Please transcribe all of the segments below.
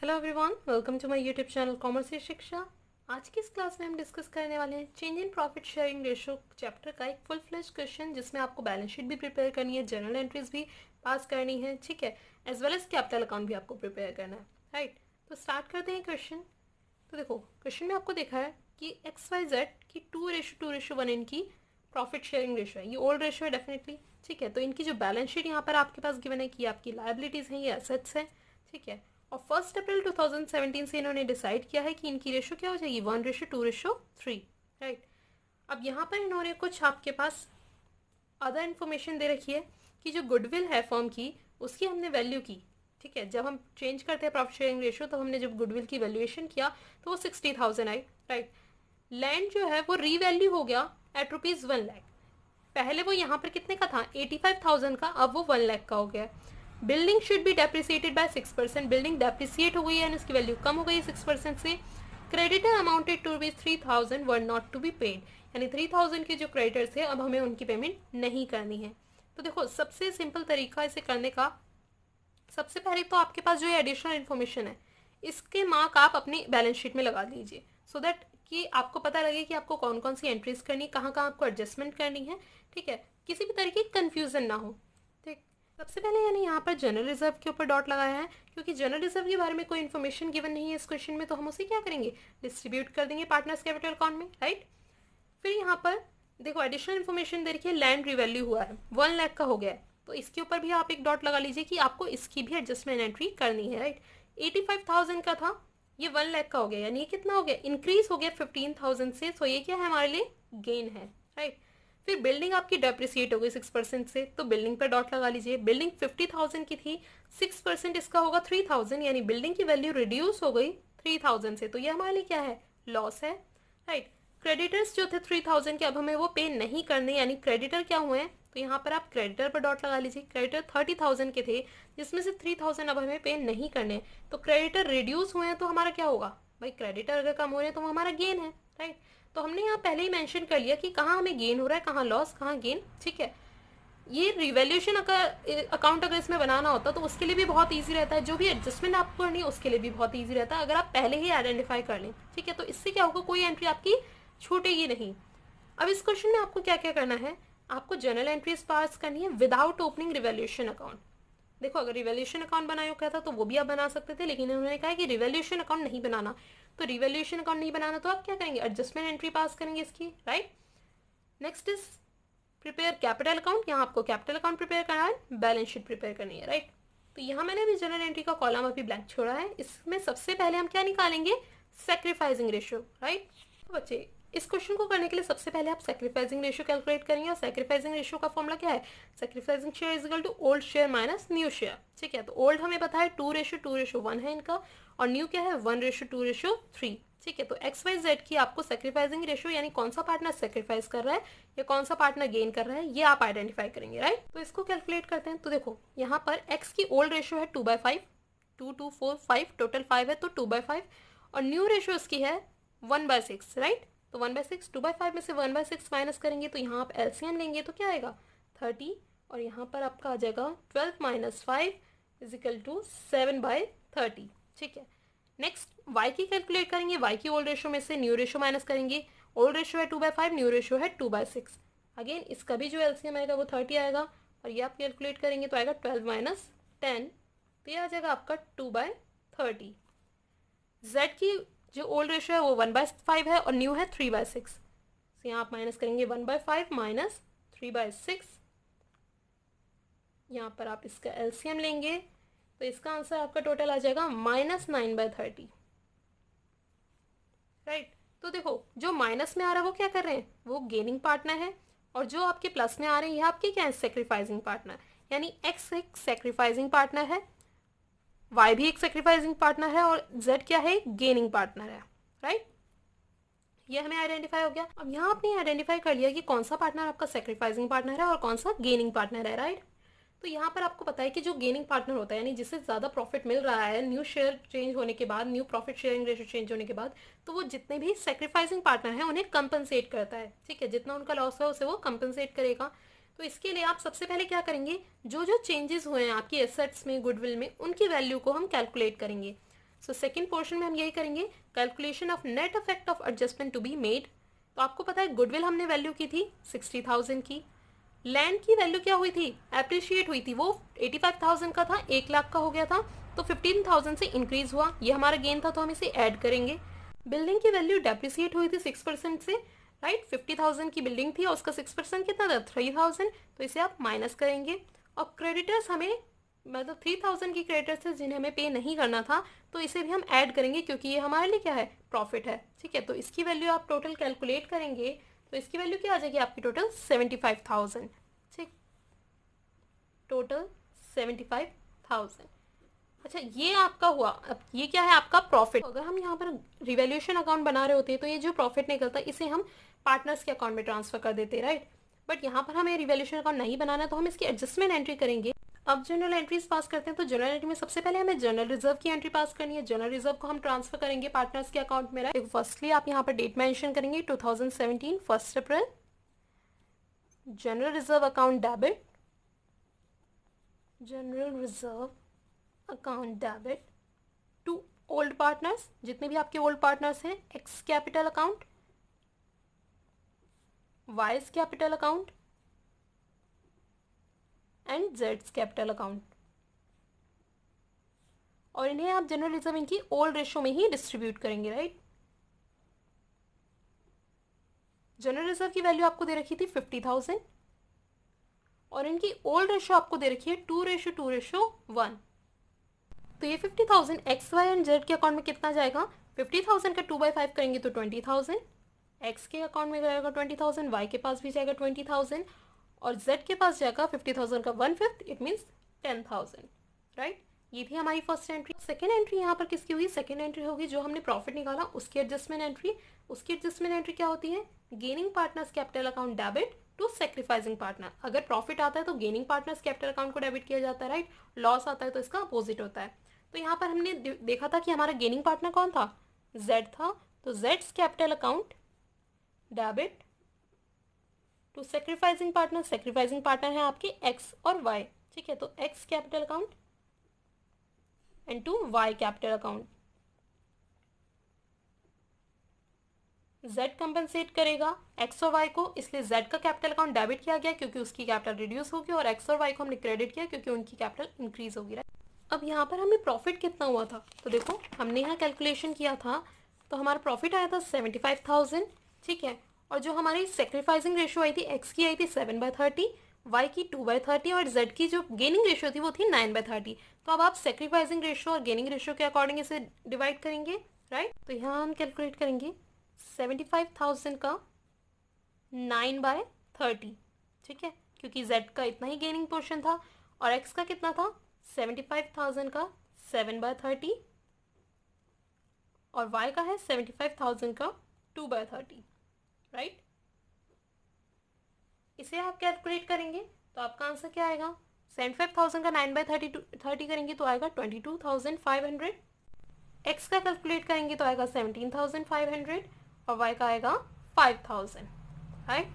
Hello everyone, welcome to my YouTube channel commerce से शिक्षा। आज की इस क्लास में हम डिस्कस करने वाले हैं change in profit sharing ratio chapter का एक फुल फ्लेज क्वेश्चन, जिसमें आपको बैलेंस शीट भी प्रिपेयर करनी है, जर्नल एंट्रीज भी पास करनी है, ठीक है, as well as capital account भी आपको प्रिपेयर करना है, राइट। तो स्टार्ट करते हैं क्वेश्चन। तो देखो, क्वेश्चन में आपको देखा है कि XYZ की 2:1 इनकी प्रॉफिट शेयरिंग रेशो है। ये ओल्ड रेशो है डेफिनेटली, ठीक है। तो इनकी जो बैलेंस शीट यहाँ पर आपके पास गिवन है कि आपकी लायबिलिटीज़ हैं, ये एसेट्स हैं, ठीक है। और 1 अप्रैल 2017 से इन्होंने डिसाइड किया है कि इनकी रेशो क्या हो जाएगी, 1:2:3, राइट। अब यहाँ पर इन्होंने कुछ आपके पास अदर इन्फॉर्मेशन दे रखी है कि जो गुडविल है फर्म की, उसकी हमने वैल्यू की, ठीक है। जब हम चेंज करते हैं प्रॉफिट शेयरिंग रेशो, तो हमने जब गुडविल की वैल्यूएशन किया तो वो 60,000 आई, राइट। लैंड जो है वो रीवैल्यू हो गया एट ₹1,00,000। पहले वो यहाँ पर कितने का था, 85,000 का, अब वो 1,00,000 का हो गया। Building should be depreciated by 6%। Building depreciate हो गई है, इसकी वैल्यू कम हो गई 6% से। Creditor amounted to rupees 3,000 were not to be paid, यानी 3,000 के जो क्रेडिटर्स थे अब हमें उनकी पेमेंट नहीं करनी है। तो देखो, सबसे सिंपल तरीका इसे करने का, सबसे पहले तो आपके पास जो ये एडिशनल इन्फॉर्मेशन है, इसके मार्क आप अपनी बैलेंस शीट में लगा दीजिए, सो दैट कि आपको पता लगे कि आपको कौन कौन सी एंट्रीज करनी है, कहाँ कहाँ आपको एडजस्टमेंट करनी है, ठीक है, किसी भी तरीके की कन्फ्यूजन ना हो, ठीक। सबसे पहले यानी यहाँ पर जनरल रिजर्व के ऊपर डॉट लगाया है, क्योंकि जनरल रिजर्व के बारे में कोई इन्फॉर्मेशन गिवन नहीं है इस क्वेश्चन में, तो हम उसे क्या करेंगे, डिस्ट्रीब्यूट कर देंगे पार्टनर्स कैपिटल अकाउंट में, राइट। फिर यहाँ पर देखो, एडिशनल इन्फॉर्मेशन दे रखी है, लैंड रिवैल्यू हुआ है, 1,00,000 का हो गया है, तो इसके ऊपर भी आप एक डॉट लगा लीजिए कि आपको इसकी भी एडजस्टमेंट एंट्री करनी है, राइट। 85,000 का था, ये 1,00,000 का हो गया, यानी ये कितना हो गया, इंक्रीज हो गया 15,000 से, तो ये क्या है हमारे लिए, गेन है, राइट। फिर बिल्डिंग आपकी डेप्रिसिएट हो गई 6% से, तो बिल्डिंग पर डॉट लगा लीजिए। बिल्डिंग 50,000 की थी, 6% इसका होगा 3,000, यानी बिल्डिंग की वैल्यू रिड्यूस हो गई 3,000 से, तो ये हमारे लिए क्या है, लॉस है, राइट। क्रेडिटर्स जो थे 3,000 के, अब हमें वो पे नहीं करने, यानी क्रेडिटर क्या हुए हैं, तो यहाँ पर आप क्रेडिटर पर डॉट लगा लीजिए। क्रेडिटर 30,000 के थे, जिसमें से 3,000 अब हमें पे नहीं करने, तो क्रेडिटर रिड्यूस हुए हैं, तो हमारा क्या होगा भाई, क्रेडिटर अगर कम हो रहे हैं तो वो हमारा गेन है, राइट। तो हमने यहाँ पहले ही मेंशन कर लिया कि कहाँ हमें गेन हो रहा है, कहाँ लॉस, कहाँ गेन, ठीक है। ये रिवैल्यूएशन अकाउंट अगर इसमें बनाना होता तो उसके लिए भी बहुत ईजी रहता है, जो भी एडजस्टमेंट आपको करनी है उसके लिए भी बहुत ईजी रहता है, अगर आप पहले ही आइडेंटिफाई कर लें, ठीक है। तो इससे क्या होगा, कोई एंट्री आपकी छूटेगी नहीं। अब इस क्वेश्चन में आपको क्या क्या करना है, आपको जर्नल एंट्रीज पास करनी है विदाउट ओपनिंग रिवैल्यूएशन अकाउंट। देखो, अगर रिवैल्यूएशन अकाउंट बनाया कहता तो वो भी आप बना सकते थे, लेकिन उन्होंने कहा कि रिवैल्यूएशन अकाउंट नहीं बनाना, तो रिवैल्यूएशन अकाउंट नहीं बनाना तो आप क्या करेंगे, एडजस्टमेंट एंट्री पास करेंगे इसकी, right. Next is prepare capital account. यहाँ आपको कैपिटल अकाउंट प्रिपेयर करना है, बैलेंस शीट प्रिपेयर करनी है, राइट। तो यहाँ मैंने अभी जनरल एंट्री का कॉलम अभी ब्लैंक छोड़ा है, इसमें सबसे पहले हम क्या निकालेंगे, सेक्रीफाइसिंग रेशियो, राइट। तो बच्चे, इस क्वेश्चन को करने के लिए सबसे पहले आप सेक्रीफाइसिंग रेशियो कैलकुलेट करेंगे, और सेक्रीफाइसिंग रेशियो का फॉर्मूला क्या है, sacrificing share is equal to old share minus new share, ठीक है। तो ओल्ड हमें पता है 2:2:1 है इनका, और न्यू क्या है 1:2:3, ठीक है। तो XYZ की आपको सेक्रीफाइसिंग रेशियो, यानी कौन सा पार्टनर सेक्रीफाइस कर रहा है या कौन सा पार्टनर गेन कर रहा है, ये आप आइडेंटिफाई करेंगे, राइट। तो इसको कैलकुलेट करते हैं। तो देखो, यहाँ पर X की ओल्ड रेशियो है 2/5, 2 2 4 5, टोटल 5 है, तो 2/5, और न्यू रेशियो इसकी है 1/6, राइट। तो 1/6, 2/5 में से 1/6 माइनस करेंगे, तो यहाँ आप एलसीएम लेंगे तो क्या आएगा 30, और यहाँ पर आपका आ जाएगा 12 - 5 इज इक्वल टू 7/30, ठीक है। नेक्स्ट y की कैलकुलेट करेंगे, y की ओल्ड रेशियो में से न्यू रेशियो माइनस करेंगे, ओल्ड रेशियो है 2/5, न्यू रेशियो है 2/6, अगेन इसका भी जो एलसीएम आएगा वो 30 आएगा, और ये आप कैलकुलेट करेंगे तो आएगा 12 - 10, तो ये आ जाएगा आपका 2/30। z की जो ओल्ड रेशियो है वो 1/5 है, और न्यू है 3/6, तो यहाँ आप माइनस करेंगे 1/5 माइनस 3/6, यहाँ पर आप इसका एलसीएम लेंगे, तो इसका आंसर आपका टोटल आ जाएगा -9/30, राइट। तो देखो, जो माइनस में आ रहा है वो क्या कर रहे हैं, वो गेनिंग पार्टनर है, और जो आपके प्लस में आ रहे हैं ये आपके क्या है, सेक्रीफाइसिंग पार्टनर, यानी एक्स एक सेक्रीफाइसिंग पार्टनर है, वाई भी एक सेक्रीफाइसिंग पार्टनर है, और जेड क्या है, गेनिंग पार्टनर है, राइट। ये हमें आइडेंटिफाई हो गया। अब यहाँ आपने आइडेंटिफाई कर लिया कि कौन सा पार्टनर आपका सेक्रीफाइसिंग पार्टनर है और कौन सा गेनिंग पार्टनर है, राइट। तो यहाँ पर आपको पता है कि जो गेनिंग पार्टनर होता है, यानी जिससे ज़्यादा प्रॉफिट मिल रहा है न्यू शेयर चेंज होने के बाद, new profit sharing ratio change होने के बाद, तो वो जितने भी सेक्रीफाइसिंग पार्टनर हैं उन्हें कंपनसेट करता है, ठीक है। जितना उनका लॉस है उसे वो कंपनसेट करेगा। तो इसके लिए आप सबसे पहले क्या करेंगे, जो जो चेंजेस हुए हैं आपकी एसेट्स में, गुडविल में, उनकी वैल्यू को हम कैलकुलेट करेंगे। सो सेकेंड पोर्शन में हम यही करेंगे, calculation of net effect of adjustment to be made. तो आपको पता है गुडविल हमने वैल्यू की थी 60,000 की, लैंड की वैल्यू क्या हुई थी, एप्रिशिएट हुई थी, वो 85,000 का था, 1 लाख का हो गया था, तो 15,000 से इंक्रीज हुआ, ये हमारा गेन था तो हम इसे ऐड करेंगे। बिल्डिंग की वैल्यू डेप्रिसिएट हुई थी 6% से, राइट, 50,000 की बिल्डिंग थी और उसका 6% कितना था, 3,000, तो इसे आप माइनस करेंगे। और क्रेडिटर्स हमें मतलब 3,000 की क्रेडिटर्स थे जिन्हें हमें पे नहीं करना था, तो इसे भी हम ऐड करेंगे क्योंकि ये हमारे लिए क्या है, प्रॉफिट है, ठीक है। तो इसकी वैल्यू आप टोटल कैलकुलेट करेंगे तो इसकी वैल्यू क्या आ जाएगी आपकी, टोटल 75,000, ठीक, टोटल 75,000। अच्छा, ये आपका हुआ। अब ये क्या है, आपका प्रॉफिट। अगर हम यहाँ पर रिवैल्यूएशन अकाउंट बना रहे होते हैं तो ये जो प्रॉफिट निकलता है इसे हम पार्टनर्स के अकाउंट में ट्रांसफर कर देते हैं, राइट। बट यहाँ पर हमें रिवैल्यूएशन अकाउंट नहीं बनाना है तो हम इसकी एडजस्टमेंट एंट्री करेंगे। अब जनरल एंट्रीज पास करते हैं, तो जनरल एंट्री में सबसे पहले हमें जनरल रिजर्व की एंट्री पास करनी है। जनरल रिजर्व को हम ट्रांसफर करेंगे पार्टनर्स के अकाउंट में, राइट। फर्स्टली आप यहाँ पर डेट मेंशन करेंगे 2017 1 April, general reserve account debit, general reserve account debit to old partners, जितने भी आपके ओल्ड पार्टनर्स हैं, X capital account, Y's capital account and जेड्स कैपिटल अकाउंट। और इन्हें आप जनरल रिजर्व इनकी ओल्ड रेशो में ही डिस्ट्रीब्यूट करेंगे, राइट। जनरल रिजर्व की वैल्यू आपको दे रखी थी 50,000 और इनकी ओल्ड रेशो आपको दे रखी है 2:1। तो ये 50,000 एक्स वाई एंड जेड के अकाउंट में कितना जाएगा, 50,000 का 2/5 करेंगे तो 20,000, एक्स के अकाउंट में जाएगा 20,000, वाई के पास भी जाएगा 20,000 और जेड के पास जाएगा 50,000 का 1/5, इट मीन्स 10,000, राइट। ये थी हमारी फर्स्ट एंट्री। सेकेंड एंट्री यहाँ पर किसकी होगी, सेकेंड एंट्री होगी जो हमने प्रॉफिट निकाला उसकी एडजस्टमेंट एंट्री। उसकी एडजस्टमेंट एंट्री क्या होती है, gaining partners capital account debit to sacrificing partner. अगर प्रॉफिट आता है तो गेनिंग पार्टनर्स कैपिटल अकाउंट को डेबिट किया जाता है, राइट। लॉस आता है तो इसका अपोजिट होता है। तो यहाँ पर हमने देखा था कि हमारा गेनिंग पार्टनर कौन था, जेड था, तो जेड्स capital account debit to sacrificing partner, sacrificing partner है आपके एक्स और वाई, ठीक है। तो X capital account and to Y capital account. Z compensate करेगा एक्स और वाई को, इसलिए जेड का कैपिटल अकाउंट डेबिट किया गया क्योंकि उसकी कैपिटल रिड्यूस होगी और एक्स और वाई को हमने क्रेडिट किया क्योंकि उनकी कैपिटल इंक्रीज होगी, राइट। अब यहाँ पर हमें प्रॉफिट कितना हुआ था, तो देखो हमने यहाँ कैलकुलेशन किया था तो हमारा प्रॉफिट आया था 75,000, ठीक है। और जो हमारी सेक्रीफाइसिंग रेशियो आई थी, एक्स की आई थी 7/30, वाई की 2/30 और जेड की जो गेनिंग रेशियो थी वो थी 9/30। तो अब आप सेक्रीफाइसिंग रेशियो और गेनिंग रेशियो के अकॉर्डिंग इसे डिवाइड करेंगे, राइट। तो यहाँ हम कैलकुलेट करेंगे 75,000 का 9/30, ठीक है, क्योंकि जेड का इतना ही गेनिंग पोर्शन था और एक्स का कितना था 75,000 का 7/30 और y का है 75,000 का 2/30, राइट। इसे आप कैलकुलेट करेंगे तो आपका आंसर क्या आएगा, 75,000 का 9/30 करेंगे तो आएगा 22,500, x का कैलकुलेट करेंगे तो आएगा 17,500 और y का आएगा 5,000, राइट।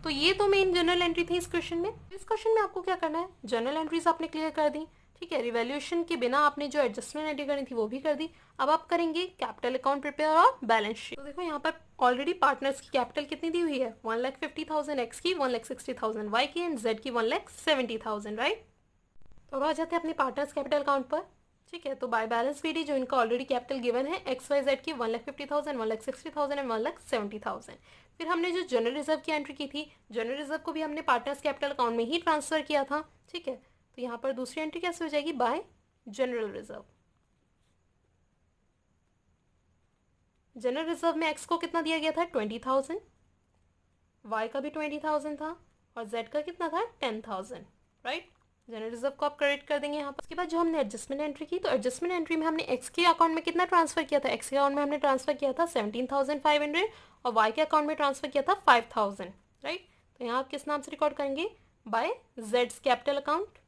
तो ये तो मेन जनरल एंट्री थी इस क्वेश्चन में। इस क्वेश्चन में आपको क्या करना है, जनरल एंट्रीज आपने क्लियर कर दी, ठीक है। रिवैल्यूएशन के बिना आपने जो एडजस्टमेंट एंट्री करनी थी वो भी कर दी। अब आप करेंगे कैपिटल अकाउंट प्रिपेयर और बैलेंस शीट। तो देखो यहाँ पर ऑलरेडी पार्टनर्स की कैपिटल कितनी दी हुई है, 1,50,000 एक्स की, 1,60,000 वाई की एंड जेड की 1,70,000, राइट। तो अब आ जाते हैं अपने पार्टनर्स कैपिटल अकाउंट पर, ठीक है। तो बाय बैलेंस पीडी जो इनका ऑलरेडी कैपिटल गिवन है एक्स वाई जेड की 1,50,000, 1,60,000 एंड 1,70,000। फिर हमने जो जनरल रिजर्व की एंट्री की थी, जनरल रिजर्व को भी हमने पार्टनर्स कैपिटल अकाउंट में ही ट्रांसफर किया था, ठीक है। तो यहाँ पर दूसरी एंट्री कैसे हो जाएगी, bye general reserve. General reserve में एक्स को कितना दिया गया था 20,000, वाई का भी 20,000 था और जेड का कितना था 10,000, राइट। जनरल रिजर्व को आप क्रेडिट कर देंगे यहाँ पर। उसके बाद जो हमने एडजस्टमेंट एंट्री की, तो एडजस्टमेंट एंट्री में हमने एक्स के अकाउंट में कितना ट्रांसफर किया था, एक्स के अकाउंट में हमने ट्रांसफर किया था 17,500 और वाई के अकाउंट में ट्रांसफर किया था 5,000, राइट। तो यहाँ आप किस नाम से रिकॉर्ड करेंगे, बाय जेड्स कैपिटल अकाउंट,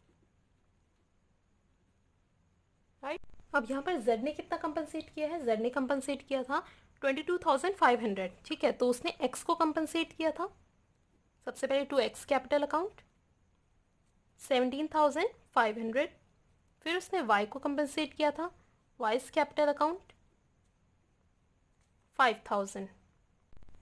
राइट। अब यहाँ पर जेड ने कितना कंपनसेट किया है, जेड ने कंपनसेट किया था 22,500, ठीक है। तो उसने एक्स को कंपनसेट किया था सबसे पहले टू एक्स कैपिटल अकाउंट 17,500, फिर उसने वाई को कंपनसेट किया था वाइस कैपिटल अकाउंट 5000।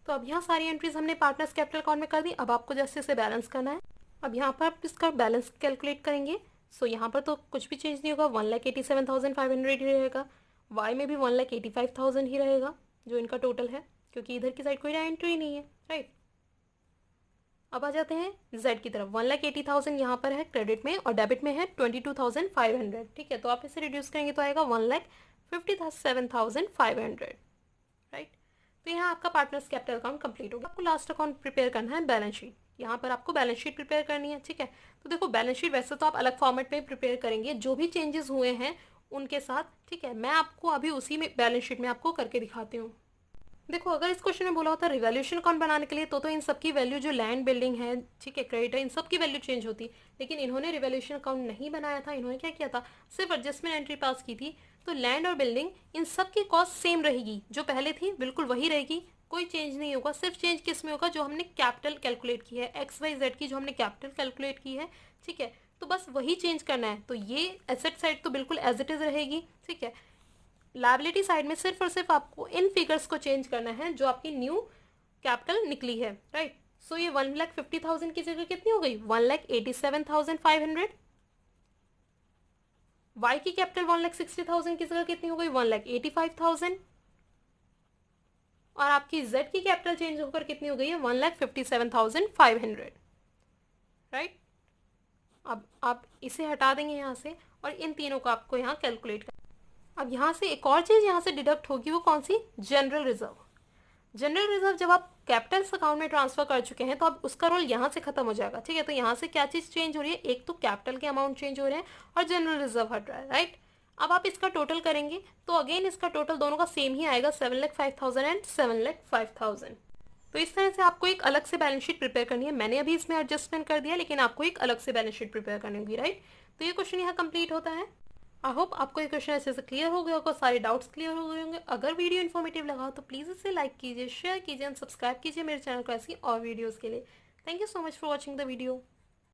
तो अब यहाँ सारी एंट्रीज हमने पार्टनर्स कैपिटल अकाउंट में कर दी। अब आपको जैसे इसे बैलेंस करना है। अब यहाँ पर आप इसका बैलेंस कैलकुलेट करेंगे। सो यहाँ पर तो कुछ भी चेंज नहीं होगा, 1,87,500 ही रहेगा। वाई में भी 1,85,000 ही रहेगा जो इनका टोटल है, क्योंकि इधर की साइड कोई एंट्री नहीं है, राइट। अब आ जाते हैं जेड की तरफ। 1,80,000 यहाँ पर है क्रेडिट में और डेबिट में है 22,500, ठीक है। तो आप इसे रिड्यूस करेंगे तो आएगा 1,57,500, राइट। तो यहाँ आपका पार्टनर्स कैपिटल अकाउंट कंप्लीट होगा। आपको लास्ट अकाउंट प्रिपेयर करना है, बैलेंस शीट। यहाँ पर आपको बैलेंस शीट प्रिपेयर करनी है, ठीक है। तो देखो बैलेंस शीट वैसे तो आप अलग फॉर्मेट में प्रिपेयर करेंगे, जो भी चेंजेस हुए हैं उनके साथ, ठीक है। मैं आपको अभी उसी में बैलेंस शीट में आपको करके दिखाती हूँ। देखो अगर इस क्वेश्चन में बोला होता रिवैल्यूएशन अकाउंट बनाने के लिए तो इन सब की वैल्यू जो लैंड बिल्डिंग है, ठीक है, क्रेडिट है, इन सब की वैल्यू चेंज होती। लेकिन इन्होंने रिवैल्यूएशन अकाउंट नहीं बनाया था। इन्होंने क्या किया था, सिर्फ एडजस्टमेंट एंट्री पास की थी। तो लैंड और बिल्डिंग इन सब की कॉस्ट सेम रहेगी, जो पहले थी बिल्कुल वही रहेगी, कोई चेंज नहीं होगा। सिर्फ चेंज किस में होगा, जो हमने कैपिटल कैलकुलेट की है, XYZ की जो हमने कैपिटल कैलकुलेट की है, ठीक है। तो बस वही चेंज करना है। तो ये एसेट साइड तो बिल्कुल एज इट इज रहेगी, ठीक है। लायबिलिटी साइड में सिर्फ और सिर्फ आपको इन फिगर्स को चेंज करना है जो आपकी न्यू कैपिटल निकली है, राइट। सो ये 1,50,000 की जगह कितनी हो गई, 1,87,500। वाई की कैपिटल 1,60,000 की जगह कितनी हो गई, 1,85,000। और आपकी जेड की कैपिटल चेंज होकर कितनी हो गई है, 1,57,500, राइट। अब आप इसे हटा देंगे यहाँ से और इन तीनों को आपको यहाँ कैलकुलेट कर। अब यहाँ से एक और चीज़ यहाँ से डिडक्ट होगी, वो कौन सी, जनरल रिजर्व। जनरल रिजर्व जब आप कैपिटल अकाउंट में ट्रांसफर कर चुके हैं तो अब उसका रोल यहाँ से खत्म हो जाएगा, ठीक है। तो यहाँ से क्या चीज़ चेंज हो रही है, एक तो कैपिटल के अमाउंट चेंज हो रहे हैं और जनरल रिजर्व हट रहा है, राइट। अब आप इसका टोटल करेंगे तो अगेन इसका टोटल दोनों का सेम ही आएगा, 7,05,000 एंड 7,05,000। तो इस तरह से आपको एक अलग से बैलेंस शीट प्रिपेयर करनी है। मैंने अभी इसमें एडजस्टमेंट कर दिया, लेकिन आपको एक अलग से बैलेंस शीट प्रिपेयर करनी होगी, राइट। तो ये क्वेश्चन यहाँ कंप्लीट होता है। आई होप आपको ये क्वेश्चन अच्छे से क्लियर हो गया होगा, सारे डाउट्स क्लियर हो गए होंगे। अगर वीडियो इन्फॉर्मेटिव लगा हो तो प्लीज़ इसे लाइक कीजिए, शेयर कीजिए एंड सब्सक्राइब कीजिए मेरे चैनल को ऐसी और वीडियोज़ के लिए। Thank you so much for watching the video.